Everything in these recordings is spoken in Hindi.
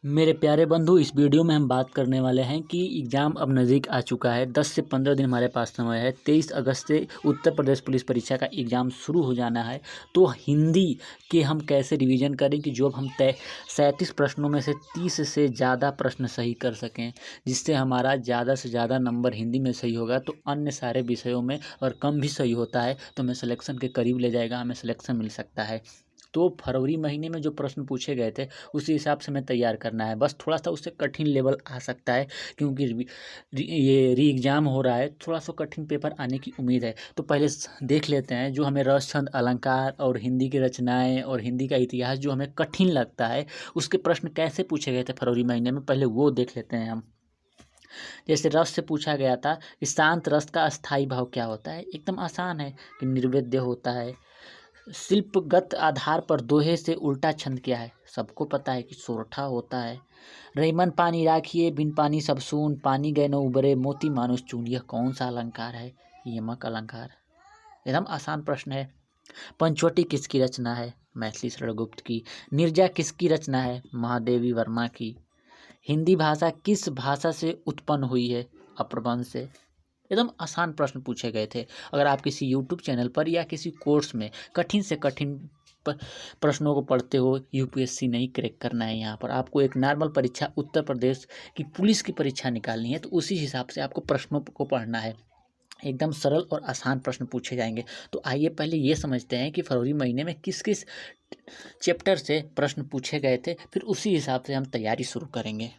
मेरे प्यारे बंधु, इस वीडियो में हम बात करने वाले हैं कि एग्ज़ाम अब नज़दीक आ चुका है। 10 से 15 दिन हमारे पास समय है। 23 अगस्त से उत्तर प्रदेश पुलिस परीक्षा का एग्ज़ाम शुरू हो जाना है। तो हिंदी के हम कैसे रिवीजन करें कि जो अब हम 37 प्रश्नों में से 30 से ज़्यादा प्रश्न सही कर सकें, जिससे हमारा ज़्यादा से ज़्यादा नंबर हिंदी में सही होगा तो अन्य सारे विषयों में और कम भी सही होता है तो हमें सिलेक्शन के करीब ले जाएगा, हमें सिलेक्शन मिल सकता है। तो फरवरी महीने में जो प्रश्न पूछे गए थे उसी हिसाब से हमें तैयार करना है। बस थोड़ा सा उससे कठिन लेवल आ सकता है क्योंकि ये री एग्ज़ाम हो रहा है, थोड़ा सा कठिन पेपर आने की उम्मीद है। तो पहले देख लेते हैं जो हमें रस, छंद, अलंकार और हिंदी की रचनाएं और हिंदी का इतिहास जो हमें कठिन लगता है उसके प्रश्न कैसे पूछे गए थे फरवरी महीने में, पहले वो देख लेते हैं हम। जैसे रस से पूछा गया था कि शांत रस का अस्थाई भाव क्या होता है। एकदम आसान है कि निर्वेद्य होता है। शिल्पगत आधार पर दोहे से उल्टा छंद क्या है, सबको पता है कि सोरठा होता है। रईमन पानी राखिए बिन पानी सब सून, पानी गए न उबरे मोती मानुष चून, यह कौन सा अलंकार है? यमक अलंकार। एकदम आसान प्रश्न है। पंचवटी किसकी रचना है? मैथिली शरण गुप्त की। निर्जा किसकी रचना है? महादेवी वर्मा की। हिंदी भाषा किस भाषा से उत्पन्न हुई है? अपभ्रंश से। एकदम आसान प्रश्न पूछे गए थे। अगर आप किसी यूट्यूब चैनल पर या किसी कोर्स में कठिन से कठिन प्रश्नों को पढ़ते हो, यूपीएससी नहीं क्रैक करना है। यहाँ पर आपको एक नॉर्मल परीक्षा उत्तर प्रदेश की पुलिस की परीक्षा निकालनी है, तो उसी हिसाब से आपको प्रश्नों को पढ़ना है। एकदम सरल और आसान प्रश्न पूछे जाएंगे। तो आइए पहले ये समझते हैं कि फरवरी महीने में किस किस चैप्टर से प्रश्न पूछे गए थे, फिर उसी हिसाब से हम तैयारी शुरू करेंगे।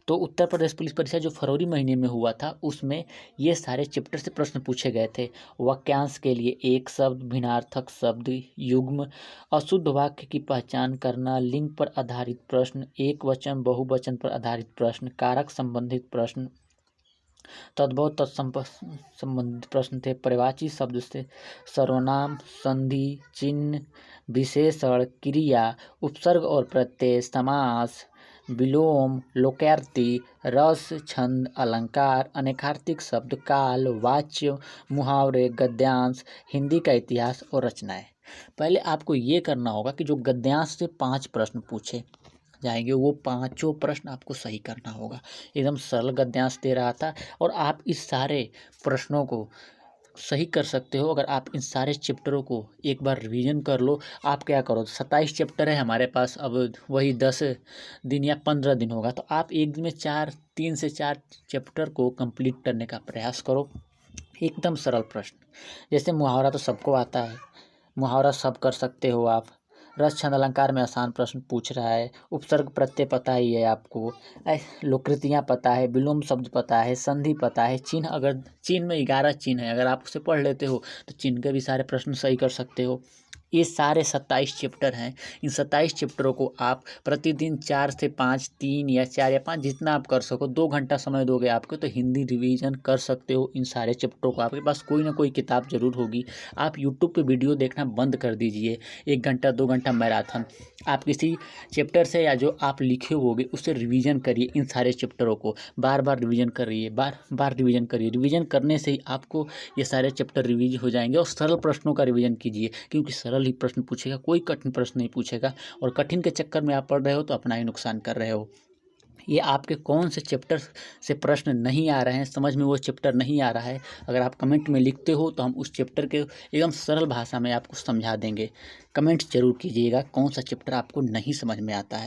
तो उत्तर प्रदेश पुलिस परीक्षा जो फरवरी महीने में हुआ था उसमें ये सारे चैप्टर से प्रश्न पूछे गए थे। वाक्यांश के लिए एक शब्द, भिन्नार्थक शब्द, युग्म, अशुद्ध वाक्य की पहचान करना, लिंग पर आधारित प्रश्न, एक वचन बहुवचन पर आधारित प्रश्न, कारक संबंधित प्रश्न, तद्भव संबंधित प्रश्न थे। पर्यायवाची शब्द से सर्वनाम, संधि, चिन्ह, विशेषण, क्रिया, उपसर्ग और प्रत्यय, समास, विलोम, लोकार्ती, रस, छंद, अलंकार, अनेकार्थिक शब्द, काल, वाच्य, मुहावरे, गद्यांश, हिंदी का इतिहास और रचनाएं। पहले आपको ये करना होगा कि जो गद्यांश से 5 प्रश्न पूछे जाएंगे वो पांचों प्रश्न आपको सही करना होगा। एकदम सरल गद्यांश दे रहा था और आप इस सारे प्रश्नों को सही कर सकते हो अगर आप इन सारे चैप्टरों को एक बार रिवीजन कर लो। आप क्या करो, 27 चैप्टर है हमारे पास, अब वही 10 दिन या 15 दिन होगा, तो आप एक दिन में 3 से 4 चैप्टर को कंप्लीट करने का प्रयास करो। एकदम सरल प्रश्न। जैसे मुहावरा तो सबको आता है, मुहावरा सब कर सकते हो आप। रस, छंद, अलंकार में आसान प्रश्न पूछ रहा है। उपसर्ग प्रत्यय पता ही है आपको, लोकृतियाँ पता है, विलोम शब्द पता है, संधि पता है, चिन्ह, अगर चिन्ह में 11 चिन्ह है, अगर आप उसे पढ़ लेते हो तो चिन्ह के भी सारे प्रश्न सही कर सकते हो। ये सारे 27 चैप्टर हैं। इन 27 चैप्टरों को आप प्रतिदिन 4 से 5, 3 या 4 या 5 जितना आप कर सको, 2 घंटा समय दोगे आपको तो हिंदी रिवीजन कर सकते हो इन सारे चैप्टरों को। आपके पास कोई ना कोई किताब जरूर होगी। आप यूट्यूब पे वीडियो देखना बंद कर दीजिए। 1 घंटा 2 घंटा मैराथन आप किसी चैप्टर से या जो आप लिखे होगे उससे रिवीजन करिए। इन सारे चैप्टरों को बार बार रिवीजन करिए, बार बार रिवीजन करिए। रिवीजन करने से ही आपको ये सारे चैप्टर रिवीज हो जाएंगे। और सरल प्रश्नों का रिवीजन कीजिए क्योंकि सरल ही प्रश्न पूछेगा, कोई कठिन प्रश्न नहीं पूछेगा। और कठिन के चक्कर में आप पढ़ रहे हो तो अपना ही नुकसान कर रहे हो। ये आपके कौन से चैप्टर से प्रश्न नहीं आ रहे हैं, समझ में वो चैप्टर नहीं आ रहा है, अगर आप कमेंट में लिखते हो तो हम उस चैप्टर के एकदम सरल भाषा में आपको समझा देंगे। कमेंट जरूर कीजिएगा कौन सा चैप्टर आपको नहीं समझ में आता है।